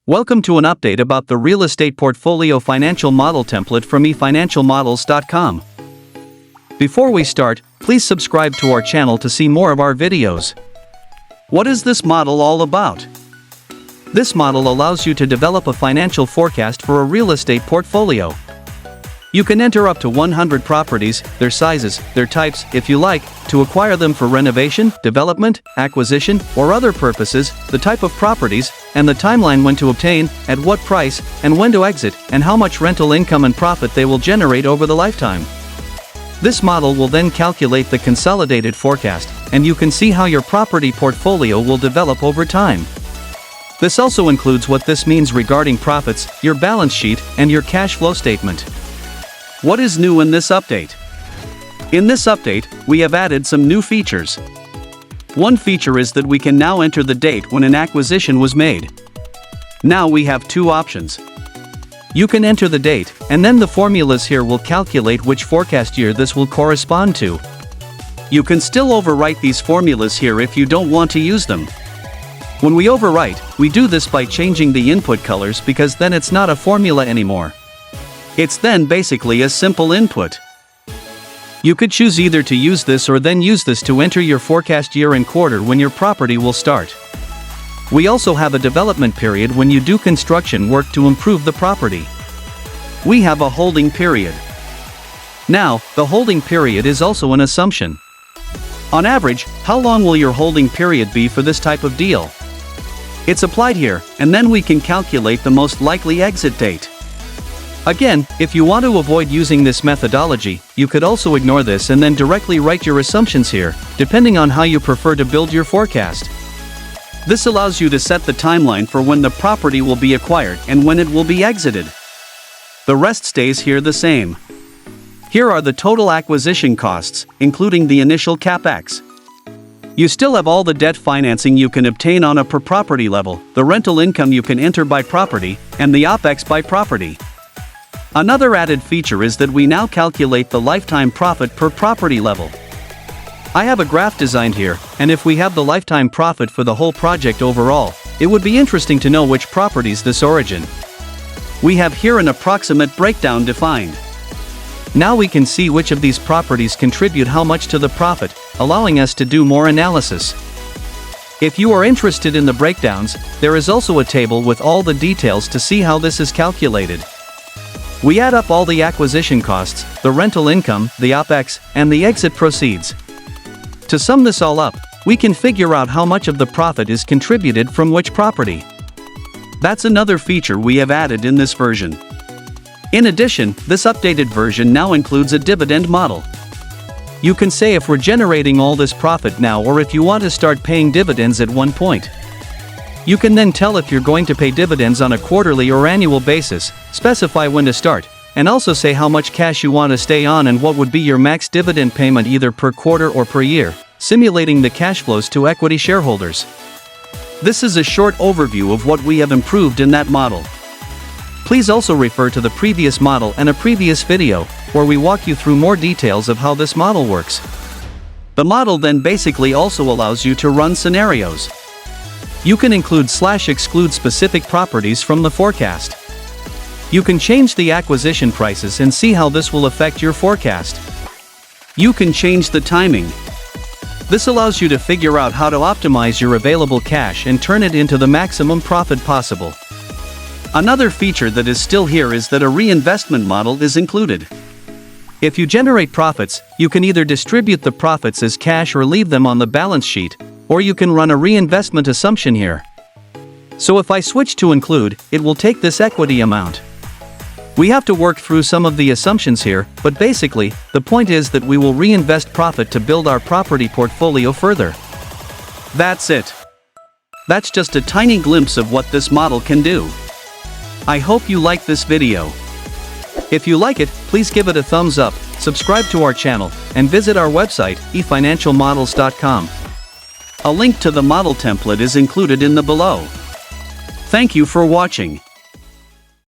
Welcome to an update about the Real Estate Portfolio Financial Model Template from eFinancialModels.com. Before we start, please subscribe to our channel to see more of our videos. What is this model all about? This model allows you to develop a financial forecast for a real estate portfolio. You can enter up to 100 properties, their sizes, their types, if you like, to acquire them for renovation, development, acquisition, or other purposes, the type of properties, and the timeline when to obtain, at what price, and when to exit, and how much rental income and profit they will generate over the lifetime. This model will then calculate the consolidated forecast, and you can see how your property portfolio will develop over time. This also includes what this means regarding profits, your balance sheet, and your cash flow statement. What is new in this update? In this update, we have added some new features. One feature is that we can now enter the date when an acquisition was made. Now we have two options. You can enter the date, and then the formulas here will calculate which forecast year this will correspond to. You can still overwrite these formulas here if you don't want to use them. When we overwrite, we do this by changing the input colors because then it's not a formula anymore. It's then basically a simple input. You could choose either to use this or then use this to enter your forecast year and quarter when your property will start. We also have a development period when you do construction work to improve the property. We have a holding period. Now, the holding period is also an assumption. On average, how long will your holding period be for this type of deal? It's applied here, and then we can calculate the most likely exit date. Again, if you want to avoid using this methodology, you could also ignore this and then directly write your assumptions here, depending on how you prefer to build your forecast. This allows you to set the timeline for when the property will be acquired and when it will be exited. The rest stays here the same. Here are the total acquisition costs, including the initial capex. You still have all the debt financing you can obtain on a per property level, the rental income you can enter by property, and the OPEX by property. Another added feature is that we now calculate the lifetime profit per property level. I have a graph designed here, and if we have the lifetime profit for the whole project overall, it would be interesting to know which properties this origin. We have here an approximate breakdown defined. Now we can see which of these properties contribute how much to the profit, allowing us to do more analysis. If you are interested in the breakdowns, there is also a table with all the details to see how this is calculated. We add up all the acquisition costs, the rental income, the OPEX, and the exit proceeds. To sum this all up, we can figure out how much of the profit is contributed from which property. That's another feature we have added in this version. In addition, this updated version now includes a dividend model. You can say if we're generating all this profit now or if you want to start paying dividends at one point. You can then tell if you're going to pay dividends on a quarterly or annual basis, specify when to start, and also say how much cash you want to stay on and what would be your max dividend payment either per quarter or per year, simulating the cash flows to equity shareholders. This is a short overview of what we have improved in that model. Please also refer to the previous model and a previous video, where we walk you through more details of how this model works. The model then basically also allows you to run scenarios. You can include/exclude specific properties from the forecast. You can change the acquisition prices and see how this will affect your forecast. You can change the timing. This allows you to figure out how to optimize your available cash and turn it into the maximum profit possible. Another feature that is still here is that a reinvestment model is included. If you generate profits, you can either distribute the profits as cash or leave them on the balance sheet, or you can run a reinvestment assumption here. So if I switch to include, it will take this equity amount. We have to work through some of the assumptions here, but basically, the point is that we will reinvest profit to build our property portfolio further. That's it. That's just a tiny glimpse of what this model can do. I hope you like this video. If you like it, please give it a thumbs up, subscribe to our channel, and visit our website, eFinancialModels.com. A link to the model template is included in the below. Thank you for watching.